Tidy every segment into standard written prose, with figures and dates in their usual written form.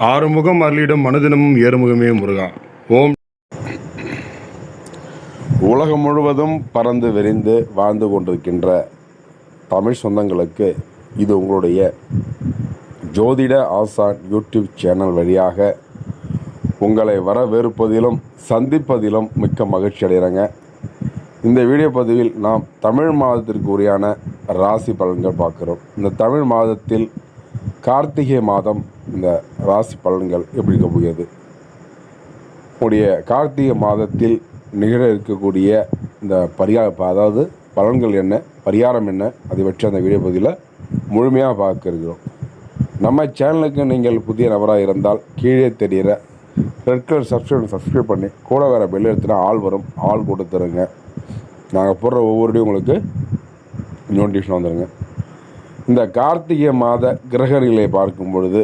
ஆறுமுகம் அருளிடம் மனதினமும் ஏறுமுகமே முருகா. ஓம். உலகம் முழுவதும் பறந்து விரிந்து வாழ்ந்து கொண்டிருக்கின்ற தமிழ் சொந்தங்களுக்கு இது உங்களுடைய ஜோதிட ஆசான் யூடியூப் சேனல் வழியாக உங்களை வரவேற்பதிலும் சந்திப்பதிலும் மிக்க மகிழ்ச்சி அடைகிறேங்க. இந்த வீடியோ பதிவில் நாம் தமிழ் மாதத்திற்கு உரியான ராசி பலன்கள் பார்க்குறோம். இந்த தமிழ் மாதத்தில் கார்த்திகை மாதம் இந்த ராசி பலன்கள் எப்படி இருக்க போகிறது, உடைய கார்த்திகை மாதத்தில் நிகழ இருக்கக்கூடிய இந்த அதாவது பலன்கள் என்ன, பரிகாரம் என்ன, அதை வச்சு அந்த வீடியோ பதிவில் முழுமையாக பார்க்க இருக்கிறோம். நம்ம சேனலுக்கு நீங்கள் புதிய நபராக இருந்தால் கீழே தெரிகிற ரெட் கலர் சப்ஸ்கிரைப் பண்ணி கூட வேறு பெல் எடுத்துனா ஆள் வரும், ஆள் கொடுத்துருங்க. நாங்கள் போடுற ஒவ்வொரு வீடியோ உங்களுக்கு நோட்டிஃபிகேஷன் வந்துடுங்க. இந்த கார்த்திகை மாத கிரகநிலை பார்க்கும் பொழுது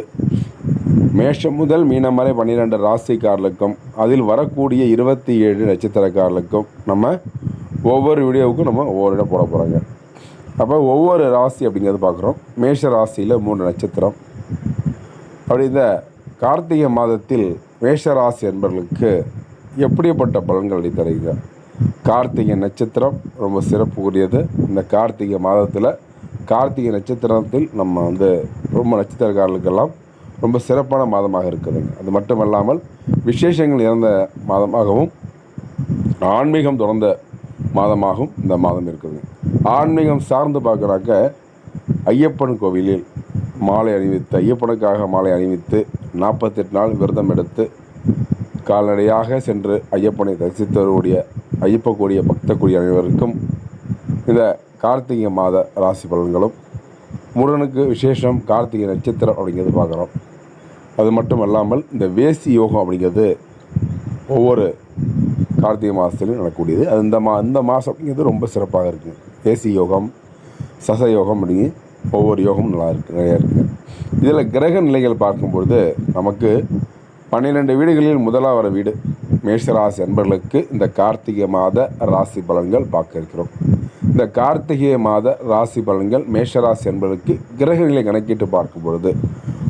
மேஷம் முதல் மீனம் வரை 12 ராசிக்காரர்களுக்கும் அதில் வரக்கூடிய 27 நட்சத்திரக்காரர்களுக்கும் நம்ம ஒவ்வொரு வீடியோவுக்கும் நம்ம ஒவ்வொரு இடம் போட போகிறோங்க. அப்போ ஒவ்வொரு ராசி அப்படிங்கிறது பார்க்குறோம். மேஷ ராசியில் 3 நட்சத்திரம். அப்படி இந்த கார்த்திகை மாதத்தில் மேஷ ராசி என்பவர்களுக்கு எப்படிப்பட்ட பலன்கள் அளித்தருங்க. கார்த்திகை நட்சத்திரம் ரொம்ப சிறப்புக்குரியது. இந்த கார்த்திகை மாதத்தில் கார்த்திகை நட்சத்திரத்தில் நம்ம ரொம்ப நட்சத்திரக்காரர்களுக்கெல்லாம் ரொம்ப சிறப்பான மாதமாக இருக்குதுங்க. அது மட்டும் இல்லாமல் விசேஷங்கள் இறந்த மாதமாகவும் ஆன்மீகம் தொடர்ந்த மாதமாகவும் இந்த மாதம் இருக்குதுங்க. ஆன்மீகம் சார்ந்து பார்க்குறாக்க ஐயப்பன் கோவிலில் மாலை அணிவித்து, ஐயப்பனுக்காக மாலை அணிவித்து 48 நாள் விரதம் எடுத்து கால்நடையாக சென்று ஐயப்பனை தரிசித்து வரக்கூடிய ஐயப்பக்கூடிய பக்தக்கூடிய அனைவருக்கும் இந்த கார்த்திகை மாத ராசி பலன்களும் முருகனுக்கு விசேஷம் கார்த்திகை நட்சத்திரம் அப்படிங்கிறது பார்க்குறோம். அது மட்டும் இல்லாமல் இந்த வேசி யோகம் அப்படிங்கிறது ஒவ்வொரு கார்த்திகை மாதத்துலையும் நடக்கக்கூடியது. அது இந்த மாதம் அப்படிங்கிறது ரொம்ப சிறப்பாக இருக்குது. வேசி யோகம், சச யோகம் அப்படிங்க ஒவ்வொரு யோகமும் நிறையா இருக்குது. இதில் கிரக நிலைகள் பார்க்கும்பொழுது நமக்கு 12 வீடுகளில் முதலாவது வீடு மேஷராசி அன்பர்களுக்கு இந்த கார்த்திகை மாத ராசி பலன்கள் பார்க்க இருக்கிறோம். இந்த கார்த்திகை மாத ராசி பலன்கள் மேஷராசி என்பதற்கு கிரகங்களை கணக்கிட்டு பார்க்கும் பொழுது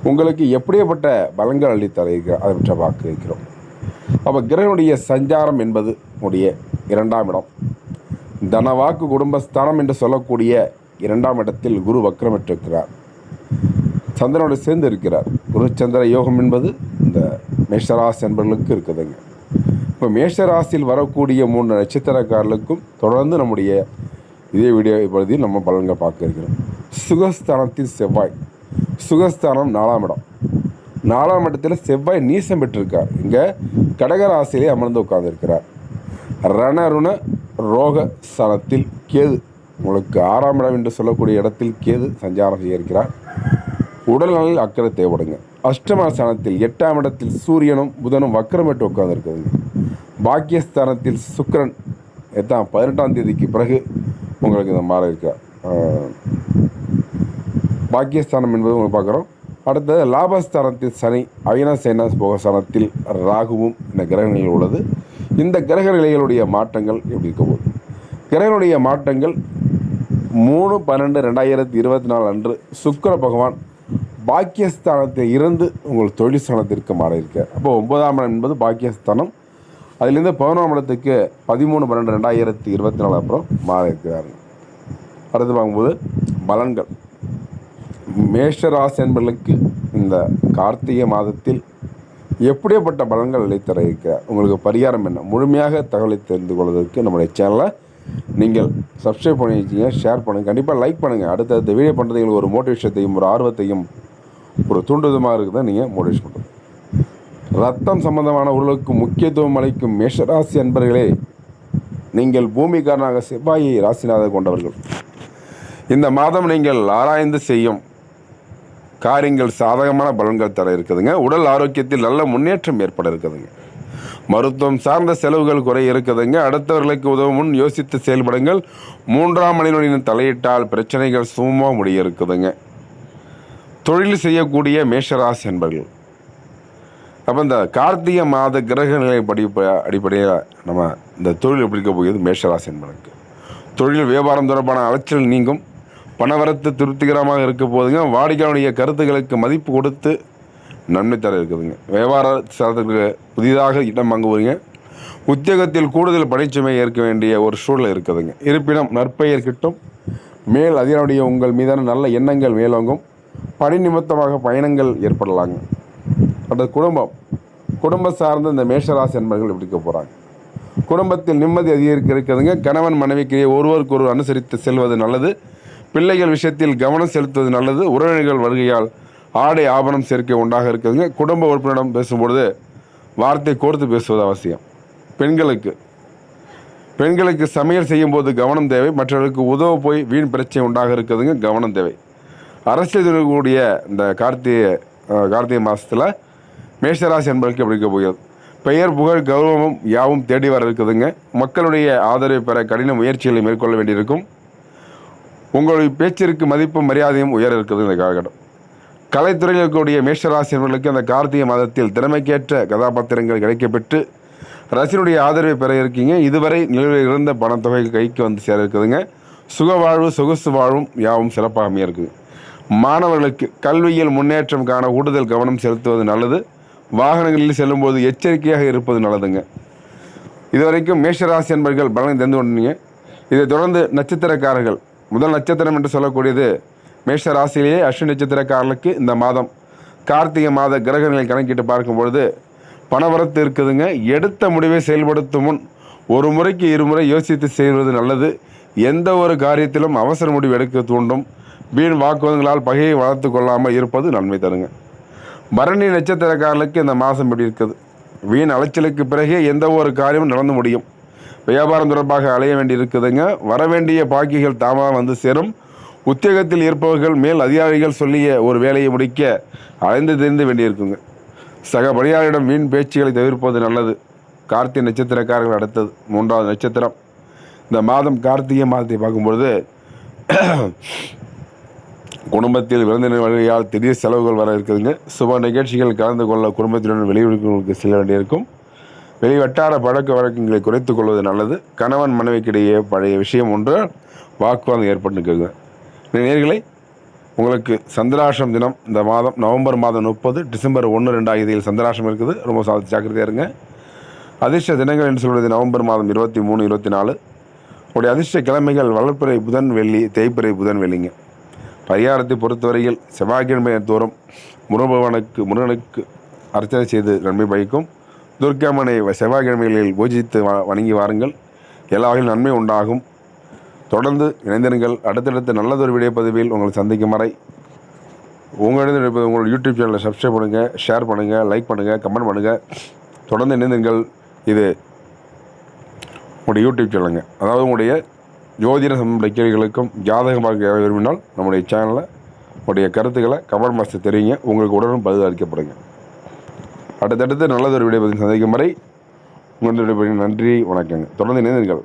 உங்களுக்கு எப்படிப்பட்ட பலன்கள் அளித்தர அதை பற்றி பார்க்க இருக்கிறோம். அப்போ கிரகனுடைய சஞ்சாரம் என்பது உடைய 2ஆம் இடம், தனவாக்கு குடும்பஸ்தானம் என்று சொல்லக்கூடிய 2ஆம் இடத்தில் குரு வக்ரமிட்டிருக்கிறார், சந்திரனோடு சேர்ந்து இருக்கிறார். குரு சந்திர யோகம் என்பது இந்த மேஷராசி என்பவர்களுக்கு இருக்குதுங்க. இப்போ மேஷராசியில் வரக்கூடிய 3 நட்சத்திரக்காரர்களுக்கும் தொடர்ந்து நம்முடைய இதே வீடியோ இப்பொழுது நம்ம பலன்கள் பார்க்க இருக்கிறோம். சுகஸ்தானத்தில் செவ்வாய், சுகஸ்தானம் 4ஆம் இடம், 4ஆம் இடத்தில் செவ்வாய் நீசம் பெற்றிருக்கார். இங்கே கடகராசியிலே அமர்ந்து உட்கார்ந்திருக்கிறார். ரணருண ரோக ஸ்தானத்தில் கேது, உங்களுக்கு 6ஆம் இடம் என்று சொல்லக்கூடிய இடத்தில் கேது சஞ்சாரம் செய்ய இருக்கிறார். உடல்நலில் அக்கறை தேவைப்படுங்க. அஷ்டம ஸ்தானத்தில் 8ஆம் இடத்தில் சூரியனும் புதனும் வக்கரமிட்டு உட்கார்ந்துருக்குதுங்க. பாக்கியஸ்தானத்தில் சுக்கிரன் 18ஆம் தேதிக்கு பிறகு உங்களுக்கு இந்த மாற இருக்கிறார். பாக்கியஸ்தானம் என்பது உங்களுக்கு பார்க்குறோம். அடுத்தது லாபஸ்தானத்தில் சனி, அவினாசேன போகஸ்தானத்தில் ராகுவும் இந்த கிரகநிலையில் உள்ளது. இந்த கிரக நிலைகளுடைய மாற்றங்கள் எப்படி இருக்க போகுது? கிரகனுடைய மாற்றங்கள் 3/12/2024 அன்று சுக்கிர பகவான் பாக்கியஸ்தானத்தில் இருந்து உங்கள் தொழில் ஸ்தானத்திற்கு மாற இருக்கார். அப்போ 9ஆம் இடம் என்பது பாக்கியஸ்தானம். அதிலிருந்து 11ஆம் இடத்துக்கு 13/12/2024 அப்புறம் மாற இருக்கிறார்கள். அடுத்து பார்க்கும்போது பலன்கள் மேஷராசி என்பவர்களுக்கு இந்த கார்த்திகை மாதத்தில் எப்படிப்பட்ட பலன்கள் அளித்தர இருக்கிறார், உங்களுக்கு பரிகாரம் என்ன, முழுமையாக தகவலை தெரிந்து கொள்வதற்கு நம்முடைய சேனலை நீங்கள் சப்ஸ்கிரைப் பண்ணி வச்சிங்க, ஷேர் பண்ணுங்கள், கண்டிப்பாக லைக் பண்ணுங்கள். அடுத்தடுத்த வீடியோ பண்ணுறது எங்களுக்கு ஒரு மோட்டிவேஷத்தையும் ஒரு ஆர்வத்தையும் ஒரு தூண்டுதமாக இருக்குது தான் நீங்கள் மோட்டிவேஷன் பண்ணுறது. ரத்தம் சம்பந்தமான உடலுக்கு முக்கியத்துவம் அளிக்கும் மேஷராசி அன்பர்களே, நீங்கள் பூமிக்காரனாக செவ்வாயை ராசிநாதர் கொண்டவர்கள். இந்த மாதம் நீங்கள் ஆராய்ந்து செய்யும் காரியங்கள் சாதகமான பலன்கள் தர இருக்குதுங்க. உடல் ஆரோக்கியத்தில் நல்ல முன்னேற்றம் ஏற்பட இருக்குதுங்க. மருத்துவம் சார்ந்த செலவுகள் குறை இருக்குதுங்க. அடுத்தவர்களுக்கு உதவும் முன் யோசித்து செயல்படுங்கள். 3ஆம் மனிதனின் தலையிட்டால் பிரச்சனைகள் சுமமாக முடிய இருக்குதுங்க. தொழில் செய்யக்கூடிய மேஷராசி என்பர்கள், அப்போ இந்த கார்த்திகை மாத கிரக நிலை அடிப்படையில் நம்ம இந்த தொழில் எப்படி இருக்க போகிறது மேஷராசி என்பதற்கு. தொழில் வியாபாரம் தொடர்பான அலைச்சல் நீங்கும். பணவரத்து திருப்திகரமாக இருக்க போதுங்க. வாடிக்கையாளருடைய கருத்துக்களுக்கு மதிப்பு கொடுத்து நன்மை தர இருக்குதுங்க. வியாபார ஸ்தலத்துக்கு புதிதாக இடம் வாங்குவீங்க. உத்தியோகத்தில் கூடுதல் பணிச்சுமை ஏற்க வேண்டிய ஒரு சூழல் இருக்குதுங்க. இருப்பினும் நற்பெயர் கிட்டும். மேல் அதிகாரியுடைய உங்கள் மீதான நல்ல எண்ணங்கள் மேலோங்கும். பணி நிமித்தமாக பயணங்கள் ஏற்படலாங்க. அடுத்த குடும்ப சார்ந்த இந்த மேஷராசி என்பர்கள் எப்படி போகிறாங்க. குடும்பத்தில் நிம்மதி அதிகரிக்க இருக்குதுங்க. கணவன் மனைவிக்கு ஒருவருக்கு ஒரு அனுசரித்து செல்வது நல்லது. பிள்ளைகள் விஷயத்தில் கவனம் செலுத்துவது நல்லது. உறவினர்கள் வருகையால் ஆடை ஆபரணம் சேர்க்கை உண்டாக இருக்குதுங்க. குடும்ப உறுப்பினரிடம் பேசும்பொழுது வார்த்தை கோர்த்து பேசுவது அவசியம். பெண்களுக்கு சமையல் செய்யும் போது கவனம் தேவை. மற்றவர்களுக்கு உதவ போய் வீண் பிரச்சனை உண்டாக இருக்குதுங்க. கவனம் தேவை. அரசியல் கூடிய இந்த கார்த்திகை மாதத்தில் மேஷராசி என்பதற்கு எப்படி இருக்க போகிறது. பெயர் புகழ் கௌரவமும் யாவும் தேடி வர இருக்குதுங்க. மக்களுடைய ஆதரவை பெற கடின முயற்சிகளை மேற்கொள்ள வேண்டியிருக்கும். உங்களுடைய பேச்சிற்கு மதிப்பும் மரியாதையும் உயர இருக்குது இந்த காலகட்டம். கலைத்துறையில் இருக்கக்கூடிய மேஷராசி என்பவர்களுக்கு அந்த கார்த்திகை மாதத்தில் திறமைக்கேற்ற கதாபாத்திரங்கள் கிடைக்கப்பெற்று ரசிகனுடைய ஆதரவை பெற இருக்கீங்க. இதுவரை நிலுவையில் இருந்த பணத்தொகை கைக்கு வந்து சேர இருக்குதுங்க. சுகவாழ்வு சொகுசு வாழ்வும் யாவும் சிறப்பாக அமைய இருக்குது. மாணவர்களுக்கு கல்வியில் முன்னேற்றம் காண கூடுதல் கவனம் செலுத்துவது நல்லது. வாகனங்களில் செல்லும்போது எச்சரிக்கையாக இருப்பது நல்லதுங்க. இதுவரைக்கும் மேஷராசி என்பர்கள் பலனை தந்து கொண்டீங்க. இதைத் தொடர்ந்து நட்சத்திரக்காரர்கள், முதல் நட்சத்திரம் என்று சொல்லக்கூடியது மேஷராசியிலேயே அஸ்வினி நட்சத்திரக்காரர்களுக்கு இந்த மாதம் கார்த்திகை மாத கிரகங்களை கணக்கிட்டு பார்க்கும்பொழுது பணவரத்து இருக்குதுங்க. எடுத்த முடிவை செயல்படுத்தும் முன் ஒரு முறைக்கு இருமுறை யோசித்து செய்வது நல்லது. எந்த ஒரு காரியத்திலும் அவசர முடிவு எடுக்க தூண்டும். வீண் வாக்குவாதங்களால் பகையை வளர்த்து கொள்ளாமல் இருப்பது நன்மை தருங்க. பரணி நட்சத்திரக்காரர்களுக்கு இந்த மாதம் எப்படி இருக்குது. வீண் அலைச்சலுக்கு பிறகே எந்த ஒரு காரியமும் நடந்து முடியும். வியாபாரம் தொடர்பாக அலைய வேண்டி இருக்குதுங்க. வரவேண்டிய பாக்கிகள் தாமாக வந்து சேரும். உத்தியோகத்தில் இருப்பவர்கள் மேல் அதிகாரிகள் சொல்லிய ஒரு வேலையை முடிக்க அலைந்து தெரிந்து வேண்டியிருக்குங்க. சக பணியாளரிடம் வீண் பேச்சுகளை தவிர்ப்பது நல்லது. கார்த்திகை நட்சத்திரக்காரர்கள் அடுத்தது 3வது நட்சத்திரம். இந்த மாதம் கார்த்திகை மாதத்தை பார்க்கும்பொழுது குடும்பத்தில் விருந்தினர் வருகையால் திடீர் செலவுகள் வர இருக்குதுங்க. சுப நிகழ்ச்சிகள் கலந்து கொள்ள குடும்பத்தினுடன் வெளியூர்களுக்கு செல்ல வேண்டியிருக்கும். வெளிவட்டார பழக்க வழக்கங்களை குறைத்துக் கொள்வது நல்லது. கணவன் மனைவிக்கிடையே பழைய விஷயம் ஒன்று வாக்குவாதம் ஏற்பட்டுருக்குங்க. நேயர்களே, உங்களுக்கு சந்திராஷ்டம் தினம் இந்த மாதம் நவம்பர் மாதம் 30, டிசம்பர் 1, 2 ஆகிய தேதியில் சந்திராஷ்டம் இருக்குது. ரொம்ப ஜாக்கிரதையாக இருங்க. அதிர்ஷ்ட தினங்கள் என்று சொல்வது நவம்பர் மாதம் 23, 24. உடைய அதிர்ஷ்ட கிழமைகள் வளர்ப்பிறை புதன் வெள்ளி, தேய்ப்பிறை புதன் வெள்ளிங்க. பரிகாரத்தை பொறுத்தவரையில் செவ்வாய்க்கிழமை தோறும் முருகனுக்கு அர்ச்சனை செய்து நன்மை பயக்கும். துர்க்காமனை செவ்வாய்க்கிழமைகளில் பூஜித்து வணங்கி வாருங்கள். எல்லா வகையிலும் நன்மை உண்டாகும். தொடர்ந்து இணைந்திருங்கள். அடுத்தடுத்த நல்லதொரு வீடியோ பதிவில் உங்களை சந்திக்கும் வரை உங்களிடம் உங்களோட யூடியூப் சேனலை சப்ஸ்கிரைப் பண்ணுங்கள், ஷேர் பண்ணுங்கள், லைக் பண்ணுங்கள், கமெண்ட் பண்ணுங்கள். தொடர்ந்து இணைந்திருங்கள். இது உங்களுடைய யூடியூப் சேனலுங்க. அதாவது உங்களுடைய ஜோதிட சம்பந்த கேள்விகளுக்கும் ஜாதகம் பார்க்க விரும்பினால் நம்முடைய சேனலில் உங்களுடைய கருத்துக்களை கமெண்ட் பாக்ஸில் தெரிவிங்க. உங்களுக்கு உடனும் பதில் அளிக்கப்படுங்க. அடுத்தடுத்து நல்லதொரு வீடியோ பதிவு சந்திக்கும் வரை உங்களுடைய நன்றி, வணக்கங்க. தொடர்ந்து இணைந்தீர்கள்.